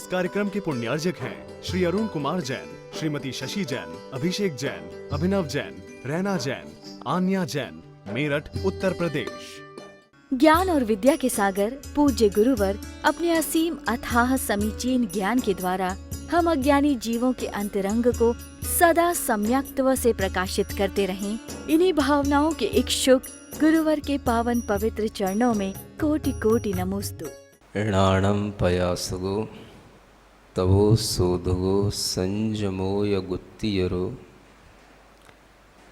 इस कार्यक्रम के पुण्यार्जक हैं श्री अरुण कुमार जैन, श्रीमती शशि जैन, अभिषेक जैन, अभिनव जैन, रैना जैन, आन्या जैन, मेरठ, उत्तर प्रदेश। ज्ञान और विद्या के सागर पूज्य गुरुवर अपने असीम अथाह समीचीन ज्ञान के द्वारा हम अज्ञानी जीवों के अंतरंग को सदा सम्यक्त्व से प्रकाशित करते रहें। इन्हीं भावनाओं के इच्छुक गुरुवर के पावन पवित्र चरणों में कोटि कोटि नमोस्तु। ऋणाणं पयासगो तवो सोधगो संजमो यगुत्तियरो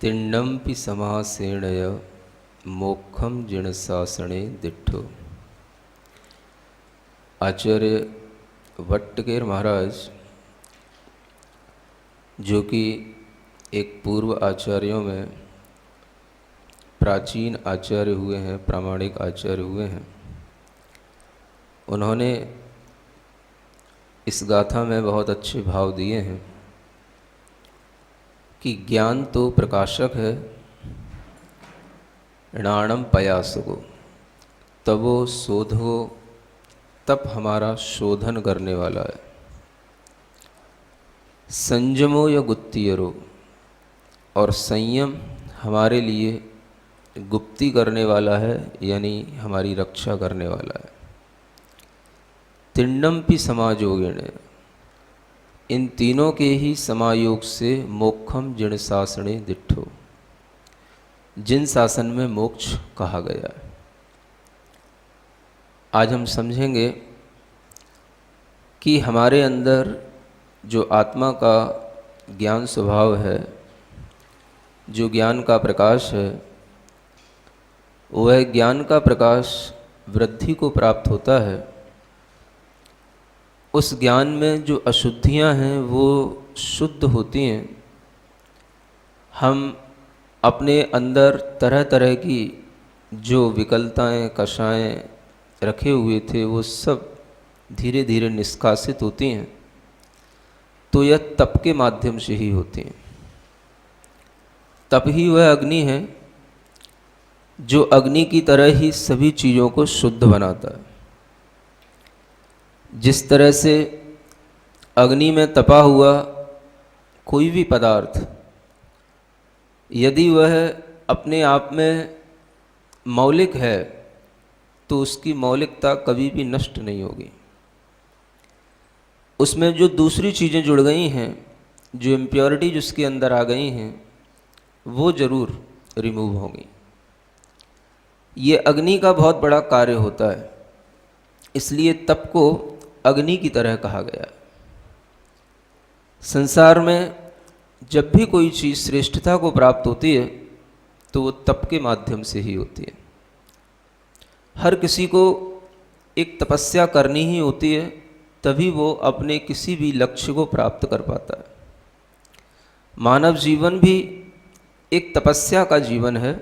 तिण्डम्पि समासेणय मोक्षम जिण शासने दिठो। आचार्य भट्टकेर महाराज, जो कि एक पूर्व आचार्यों में प्राचीन आचार्य हुए हैं, प्रामाणिक आचार्य हुए हैं, उन्होंने इस गाथा में बहुत अच्छे भाव दिए हैं कि ज्ञान तो प्रकाशक है, ऋणाणम पयासगो तवो शोधगो, तप हमारा शोधन करने वाला है, संयमो या गुत्तियरो, और संयम हमारे लिए गुप्ती करने वाला है, यानी हमारी रक्षा करने वाला है। तिण्डम्पि समायोगेन, इन तीनों के ही समायोग से मोक्षम जिण शासने दिठो, जिन शासन में मोक्ष कहा गया है। आज हम समझेंगे कि हमारे अंदर जो आत्मा का ज्ञान स्वभाव है, जो ज्ञान का प्रकाश है, वह ज्ञान का प्रकाश वृद्धि को प्राप्त होता है। उस ज्ञान में जो अशुद्धियां हैं वो शुद्ध होती हैं। हम अपने अंदर तरह तरह की जो विकलताएं, कषाएं रखे हुए थे, वो सब धीरे धीरे निष्कासित होती हैं। तो यह तप के माध्यम से ही होती हैं। तप ही वह अग्नि है जो अग्नि की तरह ही सभी चीज़ों को शुद्ध बनाता है। जिस तरह से अग्नि में तपा हुआ कोई भी पदार्थ, यदि वह अपने आप में मौलिक है तो उसकी मौलिकता कभी भी नष्ट नहीं होगी। उसमें जो दूसरी चीज़ें जुड़ गई हैं, जो इम्प्योरिटी जिसके अंदर आ गई हैं, वो ज़रूर रिमूव होंगी। ये अग्नि का बहुत बड़ा कार्य होता है, इसलिए तप को अग्नि की तरह कहा गया है। संसार में जब भी कोई चीज़ श्रेष्ठता को प्राप्त होती है तो वो तप के माध्यम से ही होती है। हर किसी को एक तपस्या करनी ही होती है, तभी वो अपने किसी भी लक्ष्य को प्राप्त कर पाता है। मानव जीवन भी एक तपस्या का जीवन है,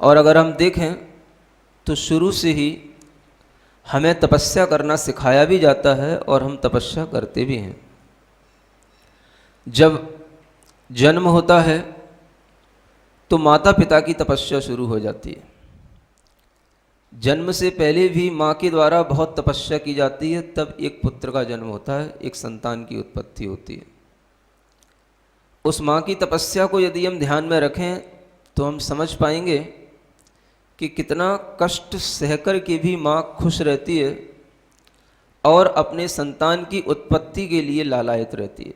और अगर हम देखें तो शुरू से ही हमें तपस्या करना सिखाया भी जाता है और हम तपस्या करते भी हैं। जब जन्म होता है तो माता पिता की तपस्या शुरू हो जाती है। जन्म से पहले भी माँ के द्वारा बहुत तपस्या की जाती है, तब एक पुत्र का जन्म होता है, एक संतान की उत्पत्ति होती है। उस माँ की तपस्या को यदि हम ध्यान में रखें तो हम समझ पाएंगे कि कितना कष्ट सहकर के भी माँ खुश रहती है और अपने संतान की उत्पत्ति के लिए लालायित रहती है,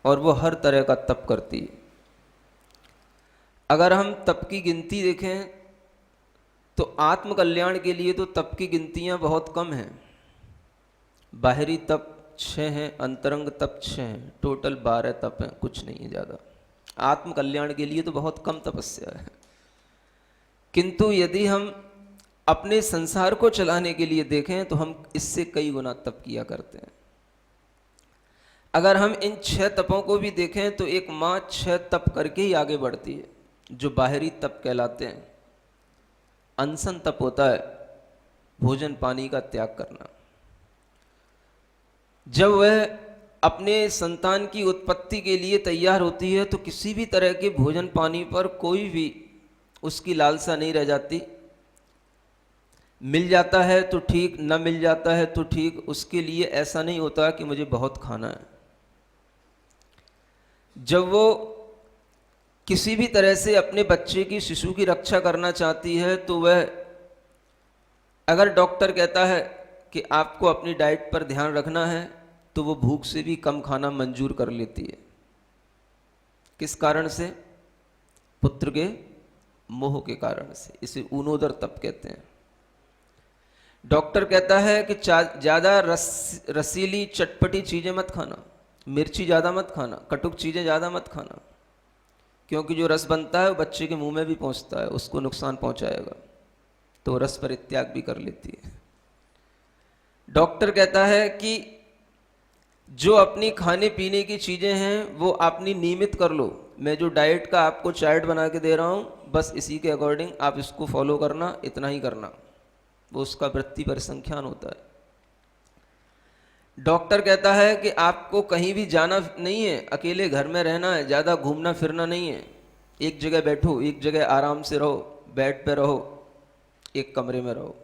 और वो हर तरह का तप करती है। अगर हम तप की गिनती देखें तो आत्म कल्याण के लिए तो तप की गिनतियाँ बहुत कम हैं। बाहरी तप 6 हैं, अंतरंग तप 6 हैं, टोटल 12 तप हैं, कुछ नहीं है ज़्यादा। आत्म कल्याण के लिए तो बहुत कम तपस्या है। किंतु यदि हम अपने संसार को चलाने के लिए देखें तो हम इससे कई गुना तप किया करते हैं। अगर हम इन 6 तपों को भी देखें तो एक माँ 6 तप करके ही आगे बढ़ती है, जो बाहरी तप कहलाते हैं। अनशन तप होता है, भोजन पानी का त्याग करना। जब वह अपने संतान की उत्पत्ति के लिए तैयार होती है तो किसी भी तरह के भोजन पानी पर कोई भी उसकी लालसा नहीं रह जाती। मिल जाता है तो ठीक, न मिल जाता है तो ठीक, उसके लिए ऐसा नहीं होता कि मुझे बहुत खाना है। जब वो किसी भी तरह से अपने बच्चे की, शिशु की रक्षा करना चाहती है तो वह, अगर डॉक्टर कहता है कि आपको अपनी डाइट पर ध्यान रखना है, तो वो भूख से भी कम खाना मंजूर कर लेती है। किस कारण से? पुत्र के मोह के कारण से। इसे ऊनोदर तप कहते हैं। डॉक्टर कहता है कि ज़्यादा रसीली चटपटी चीज़ें मत खाना, मिर्ची ज़्यादा मत खाना, कटुक चीज़ें ज़्यादा मत खाना, क्योंकि जो रस बनता है वो बच्चे के मुंह में भी पहुंचता है, उसको नुकसान पहुंचाएगा, तो वो रस परित्याग भी कर लेती है। डॉक्टर कहता है कि जो अपनी खाने पीने की चीज़ें हैं वो अपनी नियमित कर लो। मैं जो डाइट का आपको चार्ट बना के दे रहा हूँ, बस इसी के अकॉर्डिंग आप इसको फॉलो करना, इतना ही करना, वो उसका वृत्ति परिसंख्यान होता है। डॉक्टर कहता है कि आपको कहीं भी जाना नहीं है, अकेले घर में रहना है, ज़्यादा घूमना फिरना नहीं है, एक जगह बैठो, एक जगह आराम से रहो, बेड पे रहो, एक कमरे में रहो।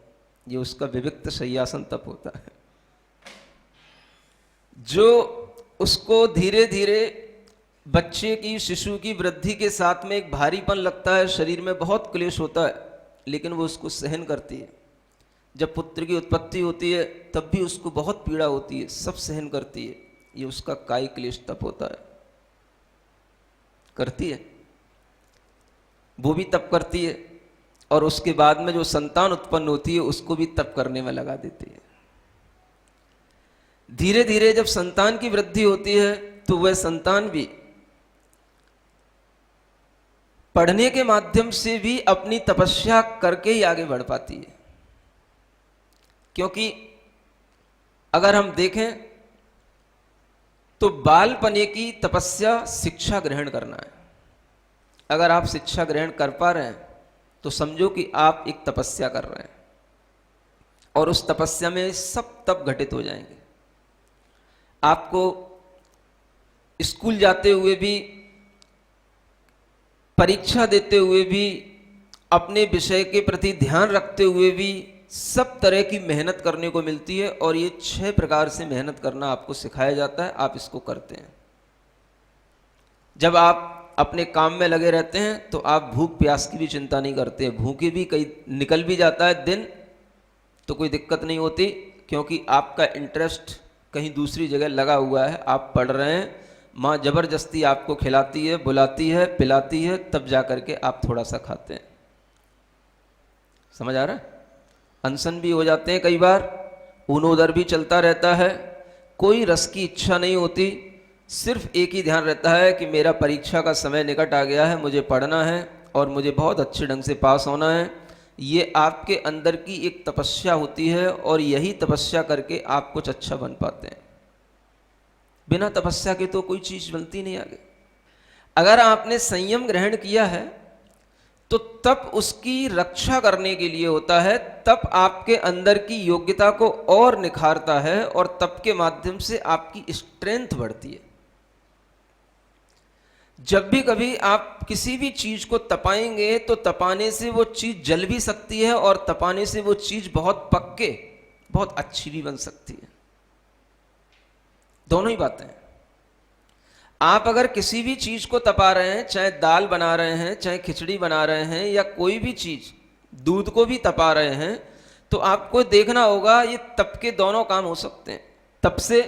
ये उसका विविक्त शय्यासन तप होता है, जो उसको धीरे धीरे बच्चे की, शिशु की वृद्धि के साथ में एक भारीपन लगता है, शरीर में बहुत क्लेश होता है, लेकिन वो उसको सहन करती है। जब पुत्र की उत्पत्ति होती है तब भी उसको बहुत पीड़ा होती है, सब सहन करती है। ये उसका कायिक क्लेश तप होता है। करती है, वो भी तप करती है, और उसके बाद में जो संतान उत्पन्न होती है उसको भी तप करने में लगा देती है। धीरे धीरे जब संतान की वृद्धि होती है तो वह संतान भी पढ़ने के माध्यम से भी अपनी तपस्या करके ही आगे बढ़ पाती है। क्योंकि अगर हम देखें तो बालपने की तपस्या शिक्षा ग्रहण करना है। अगर आप शिक्षा ग्रहण कर पा रहे हैं तो समझो कि आप एक तपस्या कर रहे हैं, और उस तपस्या में सब तप घटित हो जाएंगे। आपको स्कूल जाते हुए भी, परीक्षा देते हुए भी, अपने विषय के प्रति ध्यान रखते हुए भी सब तरह की मेहनत करने को मिलती है, और ये 6 प्रकार से मेहनत करना आपको सिखाया जाता है। आप इसको करते हैं। जब आप अपने काम में लगे रहते हैं तो आप भूख प्यास की भी चिंता नहीं करते। भूखे भी कहीं निकल भी जाता है दिन तो कोई दिक्कत नहीं होती, क्योंकि आपका इंटरेस्ट कहीं दूसरी जगह लगा हुआ है। आप पढ़ रहे हैं, माँ जबरदस्ती आपको खिलाती है, बुलाती है, पिलाती है, तब जा करके आप थोड़ा सा खाते हैं। समझ आ रहा है? अनशन भी हो जाते हैं कई बार, ऊनोदर भी चलता रहता है, कोई रस की इच्छा नहीं होती, सिर्फ एक ही ध्यान रहता है कि मेरा परीक्षा का समय निकट आ गया है, मुझे पढ़ना है और मुझे बहुत अच्छे ढंग से पास होना है। ये आपके अंदर की एक तपस्या होती है, और यही तपस्या करके आप कुछ अच्छा बन पाते हैं। बिना तपस्या के तो कोई चीज बनती नहीं आगे। अगर आपने संयम ग्रहण किया है तो तप उसकी रक्षा करने के लिए होता है। तप आपके अंदर की योग्यता को और निखारता है, और तप के माध्यम से आपकी स्ट्रेंथ बढ़ती है। जब भी कभी आप किसी भी चीज को तपाएंगे तो तपाने से वो चीज जल भी सकती है, और तपाने से वो चीज बहुत पक्के, बहुत अच्छी भी बन सकती है। दोनों ही बातें हैं। आप अगर किसी भी चीज को तपा रहे हैं, चाहे दाल बना रहे हैं, चाहे खिचड़ी बना रहे हैं, या कोई भी चीज, दूध को भी तपा रहे हैं, तो आपको देखना होगा ये तप के दोनों काम हो सकते हैं। तप से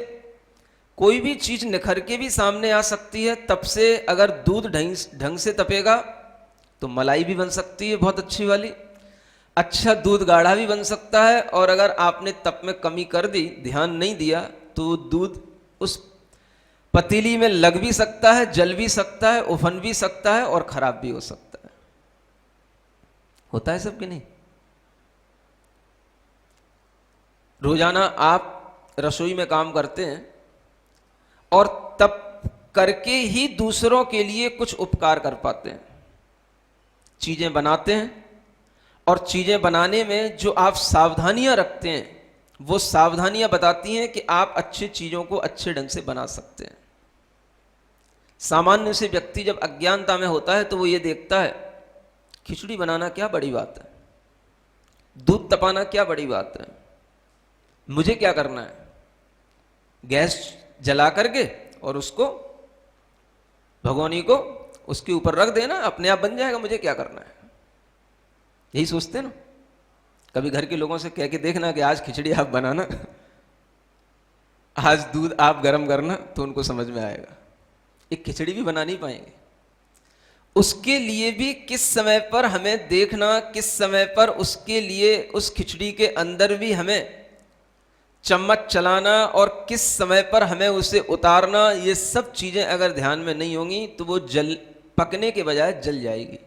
कोई भी चीज निखर के भी सामने आ सकती है। तप से अगर दूध ढंग से तपेगा तो मलाई भी बन सकती है बहुत अच्छी वाली, अच्छा दूध गाढ़ा भी बन सकता है। और अगर आपने तप में कमी कर दी, ध्यान नहीं दिया, तो दूध उस पतीली में लग भी सकता है, जल भी सकता है, उफन भी सकता है, और खराब भी हो सकता है। होता है सब कि नहीं? रोजाना आप रसोई में काम करते हैं, और तब करके ही दूसरों के लिए कुछ उपकार कर पाते हैं। चीजें बनाते हैं, और चीजें बनाने में जो आप सावधानियां रखते हैं, वो सावधानियां बताती हैं कि आप अच्छी चीजों को अच्छे ढंग से बना सकते हैं। सामान्य से व्यक्ति जब अज्ञानता में होता है तो वो ये देखता है खिचड़ी बनाना क्या बड़ी बात है, दूध तपाना क्या बड़ी बात है, मुझे क्या करना है, गैस जला करके और उसको भगोनी को उसके ऊपर रख देना, अपने आप बन जाएगा, मुझे क्या करना है। यही सोचते हैं ना। कभी घर के लोगों से कह के देखना कि आज खिचड़ी आप बनाना, आज दूध आप गर्म करना, तो उनको समझ में आएगा। एक खिचड़ी भी बना नहीं पाएंगे। उसके लिए भी किस समय पर हमें देखना, किस समय पर उसके लिए उस खिचड़ी के अंदर भी हमें चम्मच चलाना और किस समय पर हमें उसे उतारना, ये सब चीजें अगर ध्यान में नहीं होंगी तो वो पकने के बजाय जल जाएगी।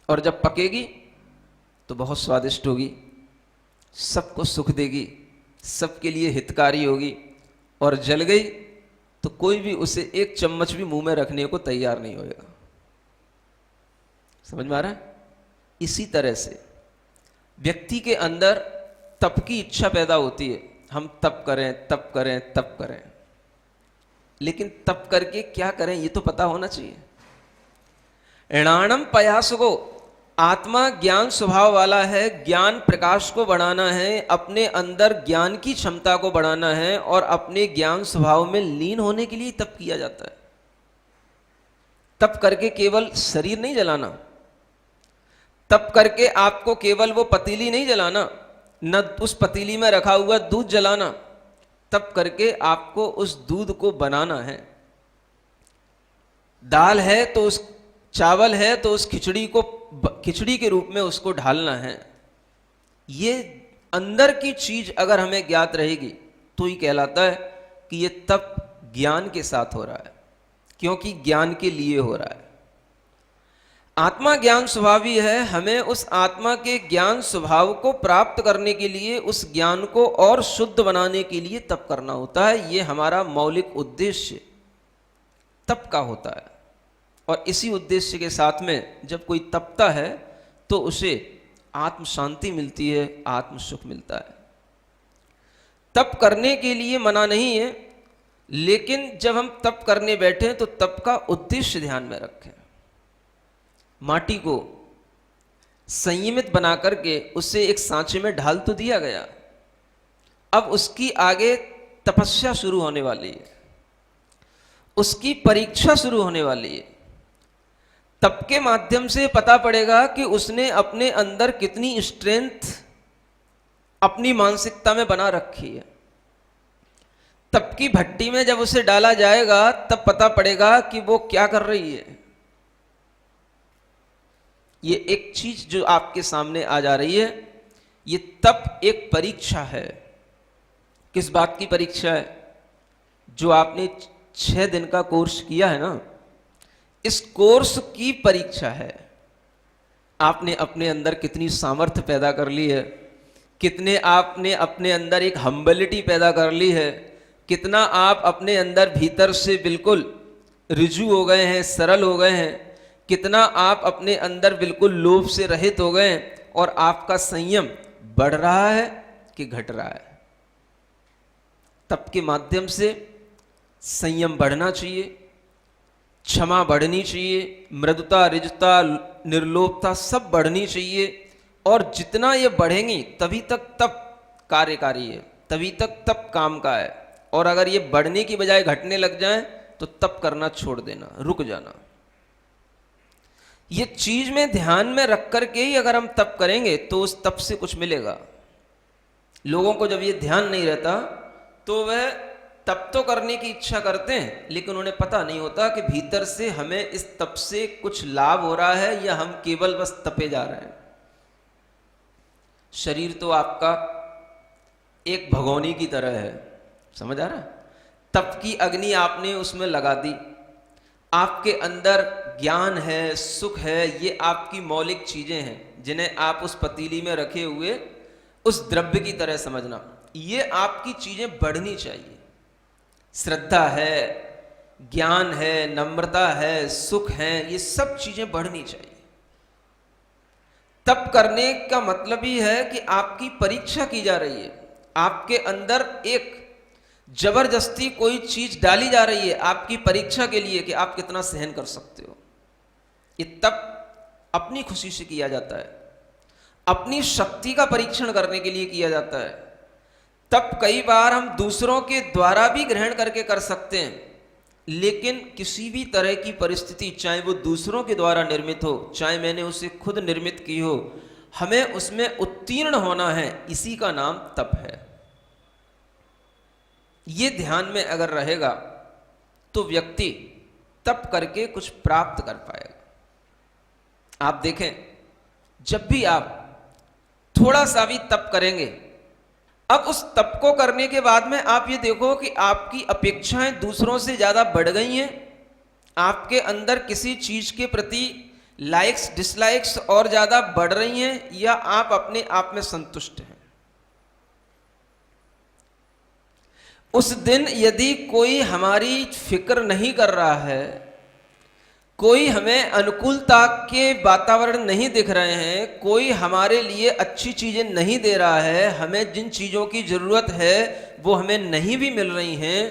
और जब पकेगी तो बहुत स्वादिष्ट होगी, सबको सुख देगी, सबके लिए हितकारी होगी। और जल गई तो कोई भी उसे एक चम्मच भी मुंह में रखने को तैयार नहीं होगा। समझ में आ रहा है? इसी तरह से व्यक्ति के अंदर तप की इच्छा पैदा होती है, हम तप करें, तप करें, तप करें। लेकिन तप करके क्या करें ये तो पता होना चाहिए। ऋणाणम पयासगो, आत्मा ज्ञान स्वभाव वाला है, ज्ञान प्रकाश को बढ़ाना है, अपने अंदर ज्ञान की क्षमता को बढ़ाना है और अपने ज्ञान स्वभाव में लीन होने के लिए तप किया जाता है। तप करके केवल शरीर नहीं जलाना, तप करके आपको केवल वो पतीली नहीं जलाना, न उस पतीली में रखा हुआ दूध जलाना, तप करके आपको उस दूध को बनाना है। दाल है तो उस, चावल है तो उस खिचड़ी को खिचड़ी के रूप में उसको ढालना है। ये अंदर की चीज अगर हमें ज्ञात रहेगी तो ही कहलाता है कि ये तप ज्ञान के साथ हो रहा है, क्योंकि ज्ञान के लिए हो रहा है। आत्मा ज्ञान स्वभावी है, हमें उस आत्मा के ज्ञान स्वभाव को प्राप्त करने के लिए, उस ज्ञान को और शुद्ध बनाने के लिए तप करना होता है। ये हमारा मौलिक उद्देश्य तप का होता है। और इसी उद्देश्य के साथ में जब कोई तपता है तो उसे आत्म शांति मिलती है, आत्म सुख मिलता है। तप करने के लिए मना नहीं है, लेकिन जब हम तप करने बैठे तो तप का उद्देश्य ध्यान में रखें। माटी को संयमित बना करके उसे एक सांचे में ढाल तो दिया गया, अब उसकी आगे तपस्या शुरू होने वाली है, उसकी परीक्षा शुरू होने वाली है। तप के माध्यम से पता पड़ेगा कि उसने अपने अंदर कितनी स्ट्रेंथ अपनी मानसिकता में बना रखी है। तप की भट्टी में जब उसे डाला जाएगा तब पता पड़ेगा कि वो क्या कर रही है। ये एक चीज जो आपके सामने आ जा रही है, ये तप एक परीक्षा है। किस बात की परीक्षा है? जो आपने 6 दिन का कोर्स किया है ना, इस कोर्स की परीक्षा है। आपने अपने अंदर कितनी सामर्थ्य पैदा कर ली है, कितने आपने अपने अंदर एक हम्बिलिटी पैदा कर ली है, कितना आप अपने अंदर भीतर से बिल्कुल रिजू हो गए हैं, सरल हो गए हैं, कितना आप अपने अंदर बिल्कुल लोभ से रहित हो गए हैं और आपका संयम बढ़ रहा है कि घट रहा है। तप के माध्यम से संयम बढ़ना चाहिए, क्षमा बढ़नी चाहिए, मृदुता, रिजता, निर्लोभता सब बढ़नी चाहिए। और जितना ये बढ़ेंगी तभी तक तप कार्यकारी है, तभी तक तप काम का है। और अगर ये बढ़ने की बजाय घटने लग जाए तो तप करना छोड़ देना, रुक जाना। ये चीज में ध्यान में रख करके ही अगर हम तप करेंगे तो उस तप से कुछ मिलेगा। लोगों को जब ये ध्यान नहीं रहता तो वह तप तो करने की इच्छा करते हैं, लेकिन उन्हें पता नहीं होता कि भीतर से हमें इस तप से कुछ लाभ हो रहा है या हम केवल बस तपे जा रहे हैं। शरीर तो आपका एक भगोनी की तरह है, समझ आ रहा है? तप की अग्नि आपने उसमें लगा दी, आपके अंदर ज्ञान है, सुख है, ये आपकी मौलिक चीजें हैं जिन्हें आप उस पतीली में रखे हुए उस द्रव्य की तरह समझना। ये आपकी चीजें बढ़नी चाहिए। श्रद्धा है, ज्ञान है, नम्रता है, सुख है, ये सब चीजें बढ़नी चाहिए। तप करने का मतलब ही है कि आपकी परीक्षा की जा रही है, आपके अंदर एक जबरदस्ती कोई चीज डाली जा रही है आपकी परीक्षा के लिए कि आप कितना सहन कर सकते हो। ये तप अपनी खुशी से किया जाता है। अपनी शक्ति का परीक्षण करने के लिए किया जाता है। तप कई बार हम दूसरों के द्वारा भी ग्रहण करके कर सकते हैं, लेकिन किसी भी तरह की परिस्थिति, चाहे वो दूसरों के द्वारा निर्मित हो, चाहे मैंने उसे खुद निर्मित की हो, हमें उसमें उत्तीर्ण होना है, इसी का नाम तप है। ये ध्यान में अगर रहेगा तो व्यक्ति तप करके कुछ प्राप्त कर पाएगा। आप देखें, जब भी आप थोड़ा सा भी तप करेंगे, अब उस तप को करने के बाद में आप ये देखो कि आपकी अपेक्षाएं दूसरों से ज्यादा बढ़ गई हैं, आपके अंदर किसी चीज के प्रति लाइक्स डिसलाइक्स और ज्यादा बढ़ रही हैं, या आप अपने आप में संतुष्ट हैं। उस दिन यदि कोई हमारी फिक्र नहीं कर रहा है, कोई हमें अनुकूलता के वातावरण नहीं दिख रहे हैं, कोई हमारे लिए अच्छी चीजें नहीं दे रहा है, हमें जिन चीजों की जरूरत है वो हमें नहीं भी मिल रही हैं,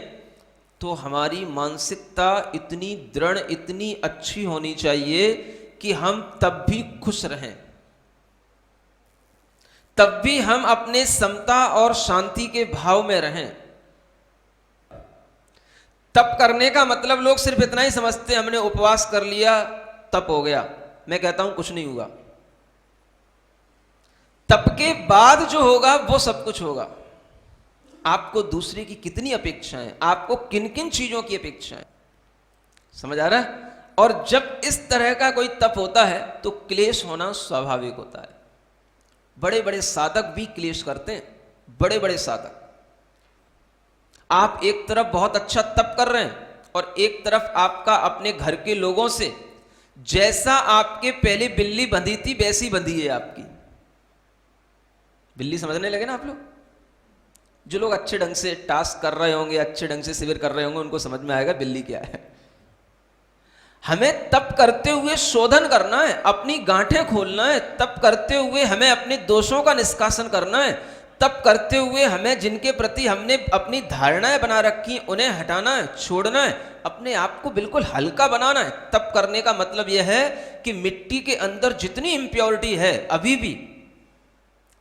तो हमारी मानसिकता इतनी दृढ़, इतनी अच्छी होनी चाहिए कि हम तब भी खुश रहें, तब भी हम अपने समता और शांति के भाव में रहें। तप करने का मतलब लोग सिर्फ इतना ही समझते हैं, हमने उपवास कर लिया तप हो गया। मैं कहता हूं कुछ नहीं हुआ। तप के बाद जो होगा वो सब कुछ होगा। आपको दूसरे की कितनी अपेक्षाएं, आपको किन किन चीजों की अपेक्षाएं, समझ आ रहा है? और जब इस तरह का कोई तप होता है तो क्लेश होना स्वाभाविक होता है। बड़े बड़े साधक भी क्लेश करते हैं, बड़े बड़े साधक। आप एक तरफ बहुत अच्छा तप कर रहे हैं और एक तरफ आपका अपने घर के लोगों से जैसा आपके पहले बिल्ली बंधी थी वैसी बंधी है आपकी। बिल्ली समझने लगे ना आप लोग? जो लोग अच्छे ढंग से टास्क कर रहे होंगे, अच्छे ढंग से शिविर कर रहे होंगे, उनको समझ में आएगा बिल्ली क्या है। हमें तप करते हुए शोधन करना है, अपनी गांठें खोलना है। तप करते हुए हमें अपने दोषों का निष्कासन करना है। तप करते हुए हमें जिनके प्रति हमने अपनी धारणाएं बना रखी उन्हें हटाना है, छोड़ना है, अपने आप को बिल्कुल हल्का बनाना है। तप करने का मतलब यह है कि मिट्टी के अंदर जितनी इम्प्योरिटी है अभी भी,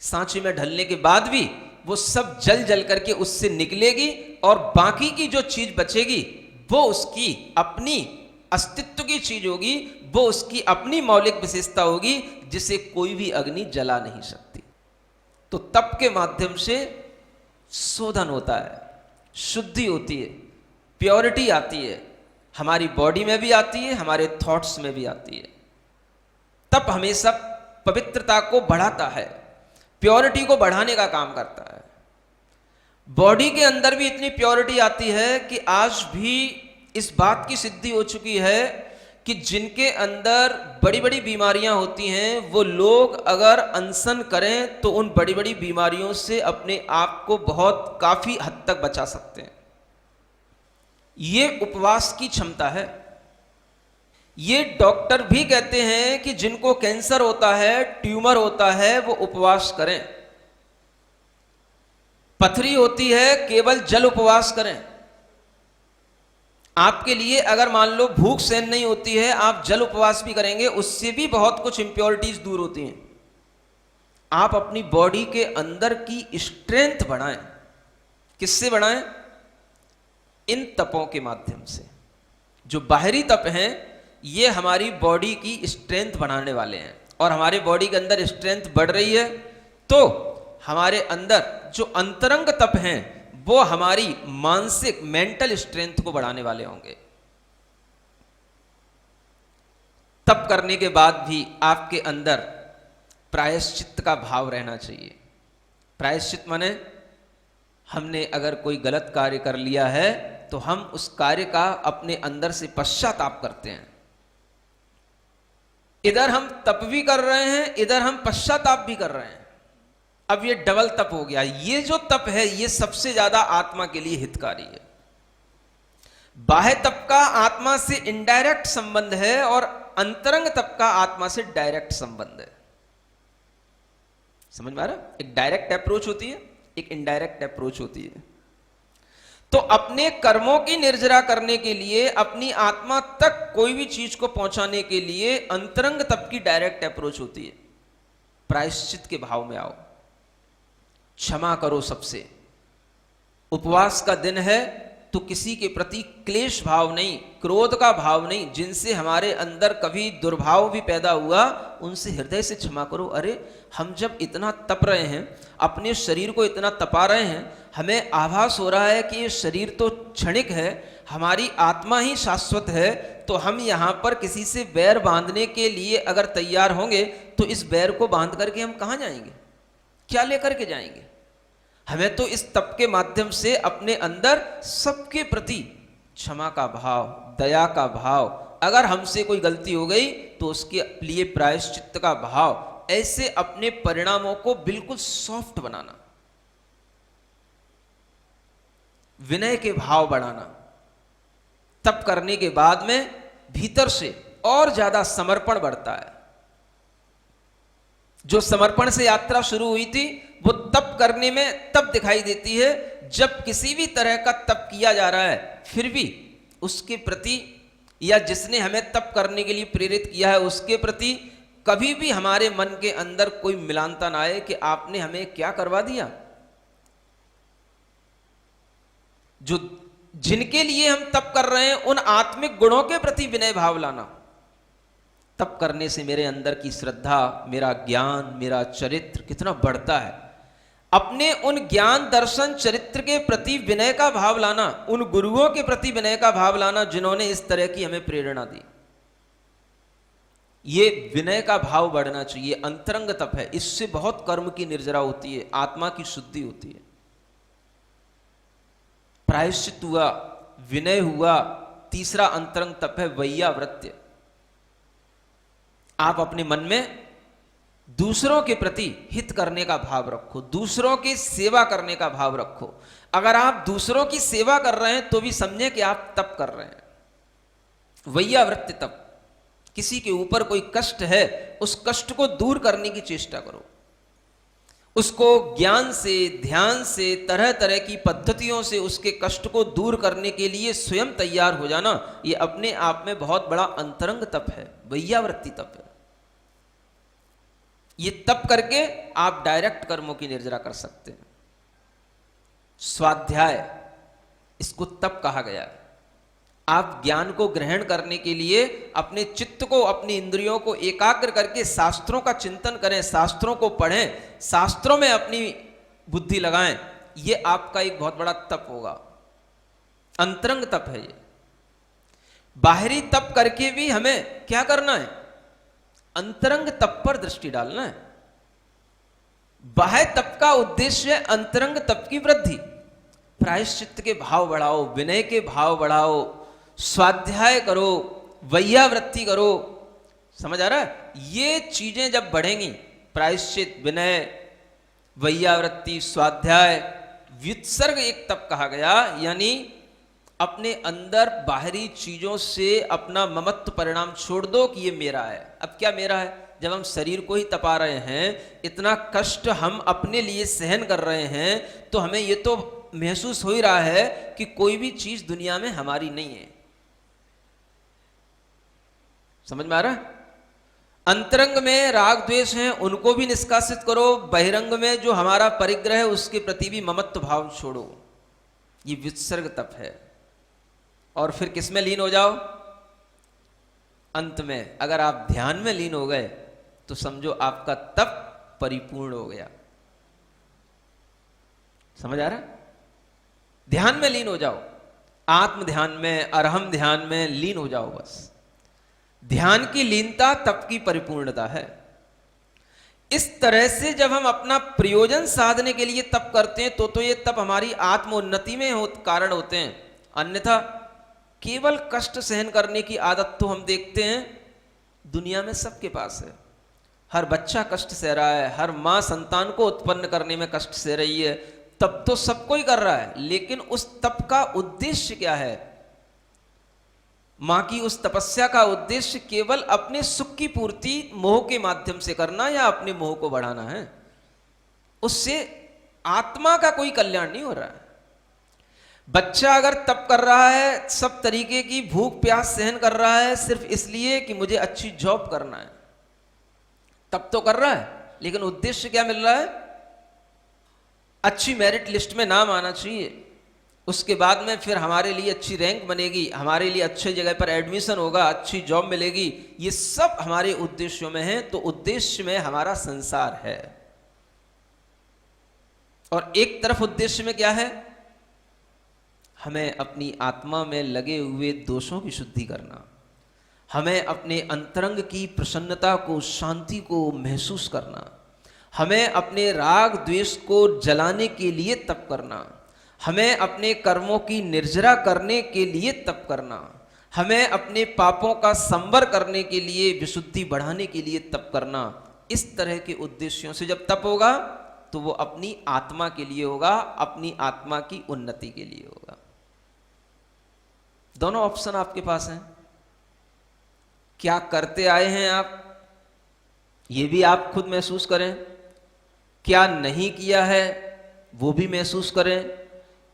सांचे में ढलने के बाद भी, वो सब जल जल करके उससे निकलेगी और बाकी की जो चीज बचेगी वो उसकी अपनी अस्तित्व की चीज होगी, वो उसकी अपनी मौलिक विशेषता होगी जिसे कोई भी अग्नि जला नहीं सकती। तो तप के माध्यम से शोधन होता है, शुद्धि होती है, प्योरिटी आती है, हमारी बॉडी में भी आती है, हमारे थॉट्स में भी आती है। तप हमेशा पवित्रता को बढ़ाता है, प्योरिटी को बढ़ाने का काम करता है। बॉडी के अंदर भी इतनी प्योरिटी आती है कि आज भी इस बात की सिद्धि हो चुकी है कि जिनके अंदर बड़ी बड़ी बीमारियां होती हैं वो लोग अगर अनशन करें तो उन बड़ी बड़ी बीमारियों से अपने आप को बहुत काफी हद तक बचा सकते हैं। ये उपवास की क्षमता है। ये डॉक्टर भी कहते हैं कि जिनको कैंसर होता है, ट्यूमर होता है, वो उपवास करें। पथरी होती है, केवल जल उपवास करें। आपके लिए अगर मान लो भूख सहन नहीं होती है, आप जल उपवास भी करेंगे, उससे भी बहुत कुछ इंप्योरिटीज दूर होती हैं। आप अपनी बॉडी के अंदर की स्ट्रेंथ बढ़ाएं। किससे बढ़ाएं? इन तपों के माध्यम से। जो बाहरी तप हैं ये हमारी बॉडी की स्ट्रेंथ बढ़ाने वाले हैं, और हमारे बॉडी के अंदर स्ट्रेंथ बढ़ रही है तो हमारे अंदर जो अंतरंग तप हैं वो हमारी मानसिक मेंटल स्ट्रेंथ को बढ़ाने वाले होंगे। तप करने के बाद भी आपके अंदर प्रायश्चित्त का भाव रहना चाहिए। प्रायश्चित्त माने हमने अगर कोई गलत कार्य कर लिया है तो हम उस कार्य का अपने अंदर से पश्चाताप करते हैं। इधर हम तप भी कर रहे हैं, इधर हम पश्चाताप भी कर रहे हैं। अब ये डबल तप हो गया। ये जो तप है ये सबसे ज्यादा आत्मा के लिए हितकारी है। बाह्य तप का आत्मा से इनडायरेक्ट संबंध है और अंतरंग तप का आत्मा से डायरेक्ट संबंध है। समझ में आ रहा? एक डायरेक्ट अप्रोच होती है, एक इनडायरेक्ट अप्रोच होती है। तो अपने कर्मों की निर्जरा करने के लिए, अपनी आत्मा तक कोई भी चीज को पहुंचाने के लिए अंतरंग तप की डायरेक्ट अप्रोच होती है। प्रायश्चित के भाव में आओ, क्षमा करो सबसे। उपवास का दिन है तो किसी के प्रति क्लेश भाव नहीं, क्रोध का भाव नहीं, जिनसे हमारे अंदर कभी दुर्भाव भी पैदा हुआ उनसे हृदय से क्षमा करो। अरे हम जब इतना तप रहे हैं, अपने शरीर को इतना तपा रहे हैं, हमें आभास हो रहा है कि ये शरीर तो क्षणिक है, हमारी आत्मा ही शाश्वत है, तो हम यहाँ पर किसी से बैर बांधने के लिए अगर तैयार होंगे तो इस बैर को बांध करके हम कहाँ जाएंगे, क्या लेकर के जाएंगे? हमें तो इस तप के माध्यम से अपने अंदर सबके प्रति क्षमा का भाव, दया का भाव, अगर हमसे कोई गलती हो गई तो उसके लिए प्रायश्चित्त का भाव, ऐसे अपने परिणामों को बिल्कुल सॉफ्ट बनाना, विनय के भाव बढ़ाना। तप करने के बाद में भीतर से और ज्यादा समर्पण बढ़ता है। जो समर्पण से यात्रा शुरू हुई थी वो तप करने में तब दिखाई देती है जब किसी भी तरह का तप किया जा रहा है, फिर भी उसके प्रति या जिसने हमें तप करने के लिए प्रेरित किया है उसके प्रति कभी भी हमारे मन के अंदर कोई मिलानता ना आए कि आपने हमें क्या करवा दिया। जो जिनके लिए हम तप कर रहे हैं उन आत्मिक गुणों के प्रति विनय भाव लाना। तप करने से मेरे अंदर की श्रद्धा, मेरा ज्ञान, मेरा चरित्र कितना बढ़ता है। अपने उन ज्ञान, दर्शन, चरित्र के प्रति विनय का भाव लाना, उन गुरुओं के प्रति विनय का भाव लाना जिन्होंने इस तरह की हमें प्रेरणा दी। ये विनय का भाव बढ़ना चाहिए। अंतरंग तप है, इससे बहुत कर्म की निर्जरा होती है, आत्मा की शुद्धि होती है। प्रायश्चित हुआ, विनय हुआ। तीसरा अंतरंग तप है वैयावृत्य। आप अपने मन में दूसरों के प्रति हित करने का भाव रखो, दूसरों की सेवा करने का भाव रखो। अगर आप दूसरों की सेवा कर रहे हैं तो भी समझें कि आप तप कर रहे हैं। वैयावृत्ति तप, किसी के ऊपर कोई कष्ट है उस कष्ट को दूर करने की चेष्टा करो, उसको ज्ञान से, ध्यान से, तरह तरह की पद्धतियों से उसके कष्ट को दूर करने के लिए स्वयं तैयार हो जाना, ये अपने आप में बहुत बड़ा अंतरंग तप है, वैयावृत्ति तप है। ये तप करके आप डायरेक्ट कर्मों की निर्जरा कर सकते हैं। स्वाध्याय, इसको तप कहा गया है। आप ज्ञान को ग्रहण करने के लिए अपने चित्त को, अपनी इंद्रियों को एकाग्र करके शास्त्रों का चिंतन करें, शास्त्रों को पढ़ें, शास्त्रों में अपनी बुद्धि लगाएं। ये आपका एक बहुत बड़ा तप होगा, अंतरंग तप है ये। बाहरी तप करके भी हमें क्या करना है? अंतरंग तप पर दृष्टि डालना है। बाह्य तप का उद्देश्य है अंतरंग तप की वृद्धि। प्रायश्चित्त के भाव बढ़ाओ, विनय के भाव बढ़ाओ, स्वाध्याय करो, वैयावृत्ति करो। समझ आ रहा है? ये चीजें जब बढ़ेंगी, प्रायश्चित, विनय, वैयावृत्ति, स्वाध्याय, व्युत्सर्ग एक तप कहा गया, यानी अपने अंदर बाहरी चीजों से अपना ममत्व परिणाम छोड़ दो कि ये मेरा है। अब क्या मेरा है? जब हम शरीर को ही तपा रहे हैं, इतना कष्ट हम अपने लिए सहन कर रहे हैं, तो हमें ये तो महसूस हो ही रहा है कि कोई भी चीज दुनिया में हमारी नहीं है। समझ में आ रहा है? अंतरंग में राग द्वेष हैं, उनको भी निष्कासित करो। बहिरंग में जो हमारा परिग्रह है उसके प्रति भी ममत्व भाव छोड़ो। ये व्युत्सर्ग तप है। और फिर किस में लीन हो जाओ? अंत में अगर आप ध्यान में लीन हो गए तो समझो आपका तप परिपूर्ण हो गया। समझ आ रहा है? ध्यान में लीन हो जाओ, आत्म ध्यान में, अरहम ध्यान में लीन हो जाओ। बस ध्यान की लीनता तप की परिपूर्णता है। इस तरह से जब हम अपना प्रयोजन साधने के लिए तप करते हैं तो ये तप हमारी आत्मोन्नति में कारण होते हैं। अन्यथा केवल कष्ट सहन करने की आदत तो हम देखते हैं दुनिया में सबके पास है। हर बच्चा कष्ट सह रहा है, हर माँ संतान को उत्पन्न करने में कष्ट सह रही है। तप तो सबको ही कर रहा है, लेकिन उस तप का उद्देश्य क्या है? मां की उस तपस्या का उद्देश्य केवल अपने सुख की पूर्ति मोह के माध्यम से करना या अपने मोह को बढ़ाना है। उससे आत्मा का कोई कल्याण नहीं हो रहा है। बच्चा अगर तप कर रहा है, सब तरीके की भूख प्यास सहन कर रहा है सिर्फ इसलिए कि मुझे अच्छी जॉब करना है, तप तो कर रहा है, लेकिन उद्देश्य क्या मिल रहा है? अच्छी मेरिट लिस्ट में नाम आना चाहिए, उसके बाद में फिर हमारे लिए अच्छी रैंक बनेगी, हमारे लिए अच्छे जगह पर एडमिशन होगा, अच्छी जॉब मिलेगी। ये सब हमारे उद्देश्यों में है। तो उद्देश्य में हमारा संसार है। और एक तरफ उद्देश्य में क्या है? हमें अपनी आत्मा में लगे हुए दोषों की शुद्धि करना, हमें अपने अंतरंग की प्रसन्नता को, शांति को महसूस करना, हमें अपने राग द्वेष को जलाने के लिए तप करना, हमें अपने कर्मों की निर्जरा करने के लिए तप करना, हमें अपने पापों का संवर करने के लिए, विशुद्धि बढ़ाने के लिए तप करना। इस तरह के उद्देश्यों से जब तप होगा तो वो अपनी आत्मा के लिए होगा, अपनी आत्मा की उन्नति के लिए होगा। दोनों ऑप्शन आपके पास हैं। क्या करते आए हैं आप, ये भी आप खुद महसूस करें। क्या नहीं किया है वो भी महसूस करें।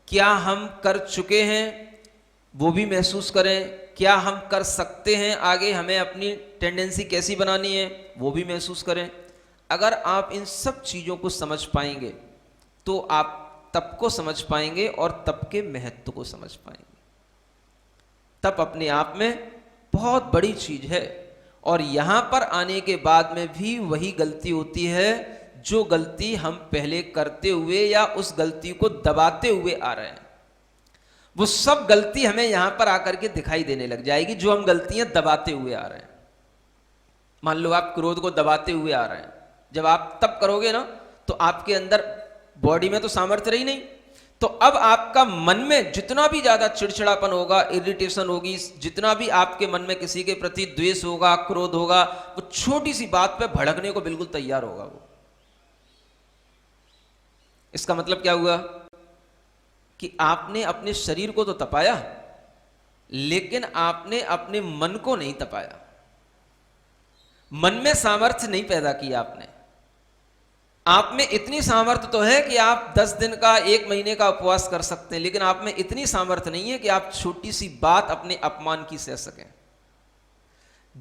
क्या हम कर चुके हैं वो भी महसूस करें। क्या हम कर सकते हैं, आगे हमें अपनी टेंडेंसी कैसी बनानी है वो भी महसूस करें। अगर आप इन सब चीज़ों को समझ पाएंगे तो आप तप को समझ पाएंगे और तप के महत्व को समझ पाएंगे। तप अपने आप में बहुत बड़ी चीज है और यहां पर आने के बाद में भी वही गलती होती है जो गलती हम पहले करते हुए या उस गलती को दबाते हुए आ रहे हैं। वो सब गलती हमें यहां पर आकर के दिखाई देने लग जाएगी जो हम गलतियां दबाते हुए आ रहे हैं। मान लो आप क्रोध को दबाते हुए आ रहे हैं, जब आप तप करोगे ना तो आपके अंदर बॉडी में तो सामर्थ्य रही नहीं, तो अब आपका मन में जितना भी ज्यादा चिड़चिड़ापन होगा, इरिटेशन होगी, जितना भी आपके मन में किसी के प्रति द्वेष होगा, क्रोध होगा, वो छोटी सी बात पे भड़कने को बिल्कुल तैयार होगा वो। इसका मतलब क्या हुआ कि आपने अपने शरीर को तो तपाया लेकिन आपने अपने मन को नहीं तपाया। मन में सामर्थ्य नहीं पैदा किया आपने। आप में इतनी सामर्थ्य तो है कि आप 10 दिन का, 1 महीने का उपवास कर सकते हैं, लेकिन आप में इतनी सामर्थ्य नहीं है कि आप छोटी सी बात अपने अपमान की सह सकें।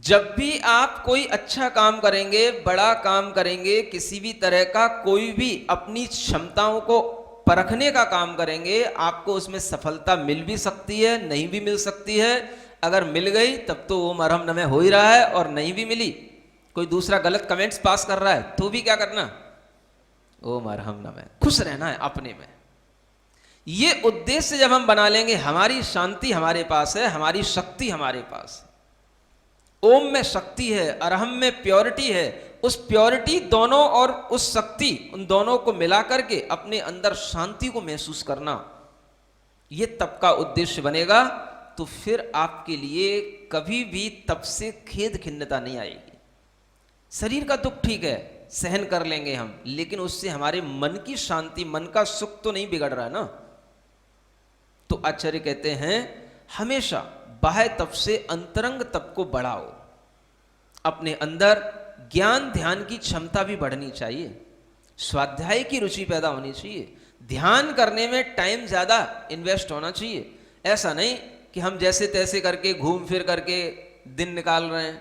जब भी आप कोई अच्छा काम करेंगे, बड़ा काम करेंगे, किसी भी तरह का कोई भी अपनी क्षमताओं को परखने का काम करेंगे, आपको उसमें सफलता मिल भी सकती है, नहीं भी मिल सकती है। अगर मिल गई तब तो वो मरहम नमे हो ही रहा है, और नहीं भी मिली, कोई दूसरा गलत कमेंट्स पास कर रहा है तो भी क्या करना, ओ मरहम नमे, खुश रहना है अपने में। ये उद्देश्य जब हम बना लेंगे, हमारी शांति हमारे पास है, हमारी शक्ति हमारे पास है। ओम में शक्ति है, अरहम में प्योरिटी है। उस प्योरिटी दोनों और उस शक्ति, उन दोनों को मिलाकर के अपने अंदर शांति को महसूस करना, ये तप का उद्देश्य बनेगा। तो फिर आपके लिए कभी भी तप से खेद खिन्नता नहीं आएगी। शरीर का दुख ठीक है, सहन कर लेंगे हम, लेकिन उससे हमारे मन की शांति, मन का सुख तो नहीं बिगड़ रहा है ना। तो आचार्य कहते हैं हमेशा बाह्य तप से अंतरंग तप को बढ़ाओ। अपने अंदर ज्ञान ध्यान की क्षमता भी बढ़नी चाहिए, स्वाध्याय की रुचि पैदा होनी चाहिए, ध्यान करने में टाइम ज्यादा इन्वेस्ट होना चाहिए। ऐसा नहीं कि हम जैसे तैसे करके घूम फिर करके दिन निकाल रहे हैं।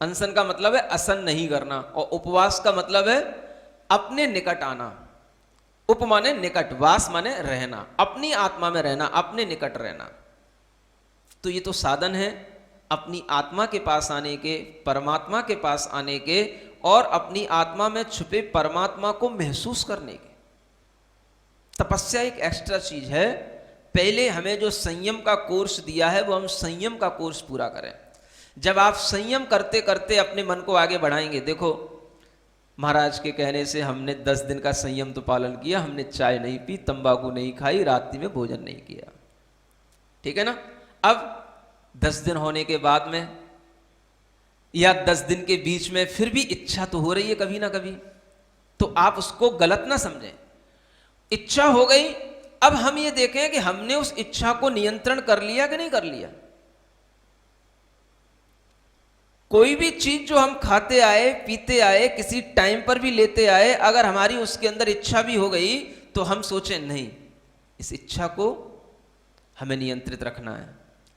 अनशन का मतलब है असन नहीं करना, और उपवास का मतलब है अपने निकट आना। उप माने निकट, वास माने रहना, अपनी आत्मा में रहना, अपने निकट रहना। तो ये तो साधन है अपनी आत्मा के पास आने के, परमात्मा के पास आने के, और अपनी आत्मा में छुपे परमात्मा को महसूस करने के। तपस्या एक एक्स्ट्रा चीज है। पहले हमें जो संयम का कोर्स दिया है वो हम संयम का कोर्स पूरा करें। जब आप संयम करते करते अपने मन को आगे बढ़ाएंगे, देखो महाराज के कहने से हमने 10 दिन का संयम तो पालन किया, हमने चाय नहीं पी, तंबाकू नहीं खाई, रात्रि में भोजन नहीं किया, ठीक है ना। अब 10 दिन होने के बाद में या 10 दिन के बीच में फिर भी इच्छा तो हो रही है कभी ना कभी, तो आप उसको गलत ना समझें। इच्छा हो गई, अब हम ये देखें कि हमने उस इच्छा को नियंत्रण कर लिया कि नहीं कर लिया। कोई भी चीज जो हम खाते आए, पीते आए, किसी टाइम पर भी लेते आए, अगर हमारी उसके अंदर इच्छा भी हो गई तो हम सोचें नहीं, इस इच्छा को हमें नियंत्रित रखना है,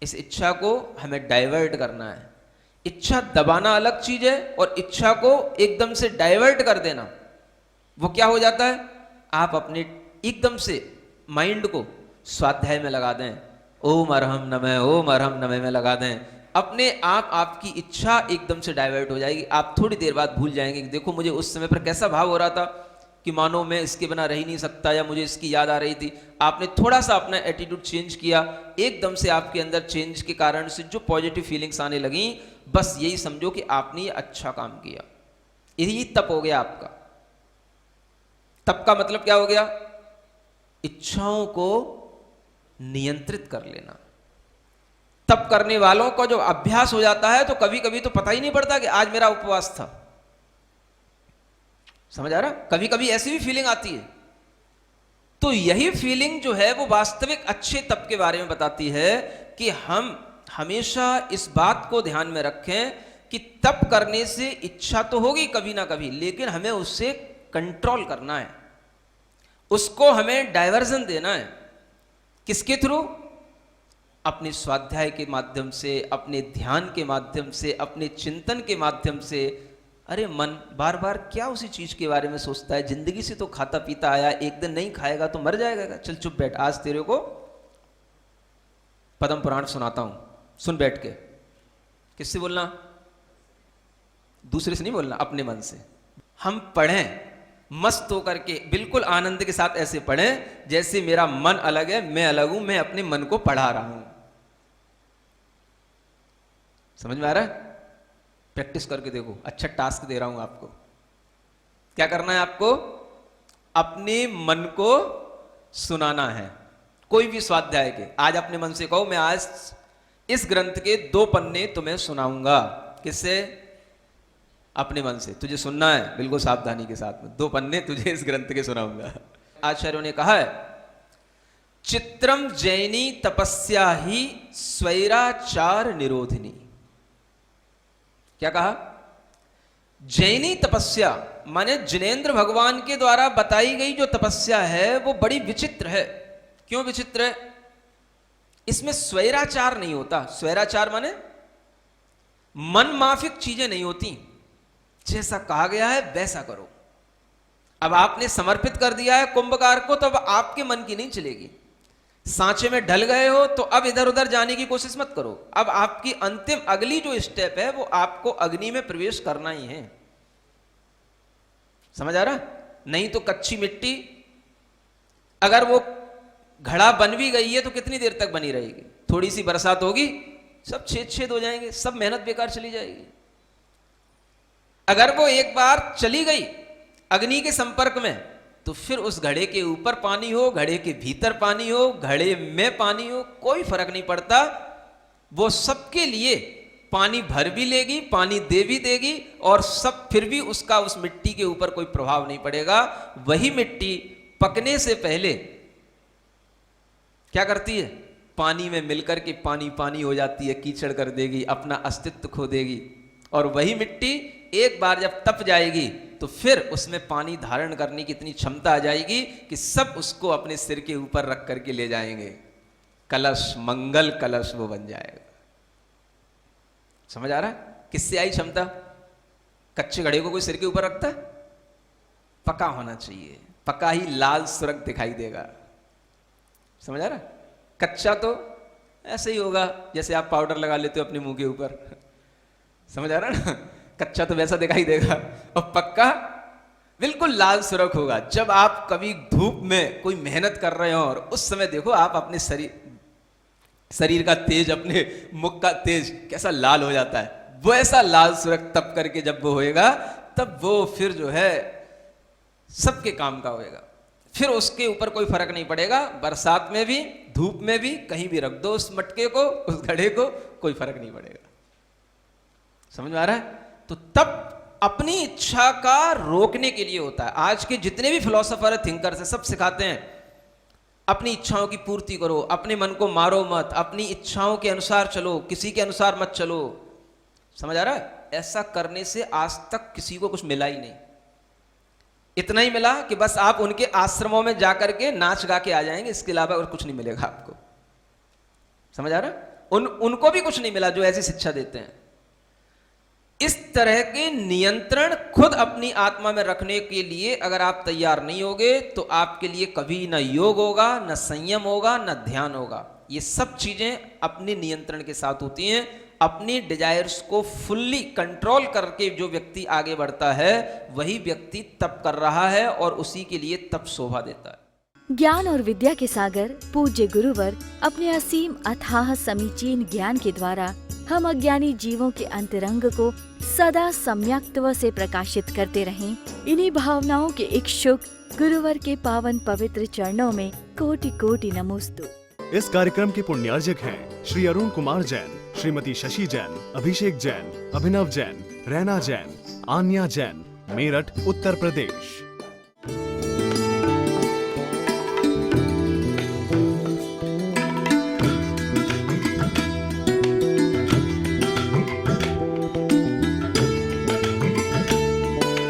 इस इच्छा को हमें डाइवर्ट करना है, इच्छा दबाना अलग चीज है और इच्छा को एकदम से डाइवर्ट कर देना वो क्या हो जाता है, आप अपने एकदम से माइंड को स्वाध्याय में लगा दें, ओम अरहम नमः, ओम अरहम नमः में लगा दें, अपने आप आपकी इच्छा एकदम से डाइवर्ट हो जाएगी। आप थोड़ी देर बाद भूल जाएंगे कि देखो मुझे उस समय पर कैसा भाव हो रहा था कि मानो मैं इसके बिना रह ही नहीं सकता या मुझे इसकी याद आ रही थी। आपने थोड़ा सा अपना एटीट्यूड चेंज किया, एकदम से आपके अंदर चेंज के कारण से जो पॉजिटिव फीलिंग्स आने लगी, बस यही समझो कि आपने ये अच्छा काम किया। यही तप हो गया आपका। तप का मतलब क्या हो गया, इच्छाओं को नियंत्रित कर लेना। तप करने वालों का जो अभ्यास हो जाता है तो कभी कभी तो पता ही नहीं पड़ता कि आज मेरा उपवास था। समझ आ रहा, कभी कभी ऐसी भी फीलिंग आती है। तो यही फीलिंग जो है वो वास्तविक अच्छे तप के बारे में बताती है कि हम हमेशा इस बात को ध्यान में रखें कि तप करने से इच्छा तो होगी कभी ना कभी, लेकिन हमें उससे कंट्रोल करना है, उसको हमें डायवर्जन देना है। किसके थ्रू, अपने स्वाध्याय के माध्यम से, अपने ध्यान के माध्यम से, अपने चिंतन के माध्यम से। अरे मन बार बार क्या उसी चीज के बारे में सोचता है, जिंदगी से तो खाता पीता आया, एक दिन नहीं खाएगा तो मर जाएगा। चल चुप बैठ, आज तेरे को पद्म पुराण सुनाता हूं, सुन बैठ के। किससे बोलना, दूसरे से नहीं बोलना, अपने मन से। हम पढ़ें मस्त होकर के, बिल्कुल आनंद के साथ ऐसे पढ़ें जैसे मेरा मन अलग है, मैं अलग हूं, मैं अपने मन को पढ़ा रहा हूं। समझ में आ रहा है? प्रैक्टिस करके देखो, अच्छा टास्क दे रहा हूं आपको। क्या करना है आपको, अपने मन को सुनाना है कोई भी स्वाध्याय के। आज अपने मन से कहो मैं आज इस ग्रंथ के 2 पन्ने तुम्हें सुनाऊंगा। किससे, अपने मन से। तुझे सुनना है बिल्कुल सावधानी के साथ में, 2 पन्ने तुझे इस ग्रंथ के सुनाऊंगा। आचार्यों ने कहा है, चित्रम जैनी तपस्या ही स्वैराचार निरोधिनी। क्या कहा, जैनी तपस्या माने जिनेंद्र भगवान के द्वारा बताई गई जो तपस्या है वो बड़ी विचित्र है। क्यों विचित्र है, इसमें स्वैराचार नहीं होता। स्वैराचार माने मन माफिक चीजें नहीं होती, जैसा कहा गया है वैसा करो। अब आपने समर्पित कर दिया है कुंभकार को, तो अब आपके मन की नहीं चलेगी। सांचे में ढल गए हो तो अब इधर उधर जाने की कोशिश मत करो। अब आपकी अंतिम अगली जो स्टेप है वो आपको अग्नि में प्रवेश करना ही है। समझ आ रहा, नहीं तो कच्ची मिट्टी अगर वो घड़ा बन भी गई है तो कितनी देर तक बनी रहेगी, थोड़ी सी बरसात होगी सब छेद छेद हो जाएंगे, सब मेहनत बेकार चली जाएगी। अगर वो एक बार चली गई अग्नि के संपर्क में तो फिर उस घड़े के ऊपर पानी हो, घड़े के भीतर पानी हो, घड़े में पानी हो, कोई फर्क नहीं पड़ता। वो सबके लिए पानी भर भी लेगी, पानी दे भी देगी, और सब फिर भी उसका उस मिट्टी के ऊपर कोई प्रभाव नहीं पड़ेगा। वही मिट्टी पकने से पहले क्या करती है, पानी में मिलकर के पानी पानी हो जाती है, कीचड़ कर देगी, अपना अस्तित्व खो देगी। और वही मिट्टी एक बार जब तप जाएगी तो फिर उसमें पानी धारण करने की इतनी क्षमता आ जाएगी कि सब उसको अपने सिर के ऊपर रख करके ले जाएंगे। कलश, मंगल कलश वो बन जाएगा। समझ आ रहा है, किससे आई क्षमता? कच्चे घड़े को कोई सिर के ऊपर रखता है? पका होना चाहिए, पका ही लाल सुरख दिखाई देगा। समझ आ रहा है, कच्चा तो ऐसे ही होगा जैसे आप पाउडर लगा लेते हो अपने मुंह के ऊपर। समझ आ रहा है ना, कच्चा तो वैसा दिखाई देगा, और पक्का बिल्कुल लाल सुरख होगा। जब आप कभी धूप में कोई मेहनत कर रहे हो और उस समय देखो आप अपने शरीर का तेज, अपने मुख का तेज कैसा लाल हो जाता है, वो ऐसा लाल सुरख तप करके जब वो होएगा तब वो फिर जो है सबके काम का होएगा। फिर उसके ऊपर कोई फर्क नहीं पड़ेगा, बरसात में भी धूप में भी कहीं भी रख दो उस मटके को, उस घड़े को, कोई फर्क नहीं पड़ेगा। समझ में आ रहा है? तो तप अपनी इच्छा का रोकने के लिए होता है। आज के जितने भी फिलोसोफर है, थिंकर्स है, सब सिखाते हैं अपनी इच्छाओं की पूर्ति करो, अपने मन को मारो मत, अपनी इच्छाओं के अनुसार चलो, किसी के अनुसार मत चलो। समझ आ रहा है? ऐसा करने से आज तक किसी को कुछ मिला ही नहीं। इतना ही मिला कि बस आप उनके आश्रमों में जाकर के नाच गा के आ जाएंगे, इसके अलावा और कुछ नहीं मिलेगा आपको। समझ आ रहा है? उनको भी कुछ नहीं मिला जो ऐसी शिक्षा देते हैं। इस तरह के नियंत्रण खुद अपनी आत्मा में रखने के लिए अगर आप तैयार नहीं होगे तो आपके लिए कभी न योग होगा, न संयम होगा, न ध्यान होगा। ये सब चीजें अपने नियंत्रण के साथ होती हैं। अपनी डिजायर्स को फुल्ली कंट्रोल करके जो व्यक्ति आगे बढ़ता है वही व्यक्ति तप कर रहा है और उसी के लिए तप शोभा देता है। ज्ञान और विद्या के सागर पूज्य गुरुवर अपने असीम अथाह समीचीन ज्ञान के द्वारा हम अज्ञानी जीवों के अंतरंग को सदा सम्यक्त्व से प्रकाशित करते रहें। इन्हीं भावनाओं के इच्छुक गुरुवर के पावन पवित्र चरणों में कोटि कोटि नमोस्तु। इस कार्यक्रम के पुण्यार्जक हैं श्री अरुण कुमार जैन, श्रीमती शशि जैन, अभिषेक जैन, अभिनव जैन, रैना जैन, आन्या जैन, मेरठ, उत्तर प्रदेश।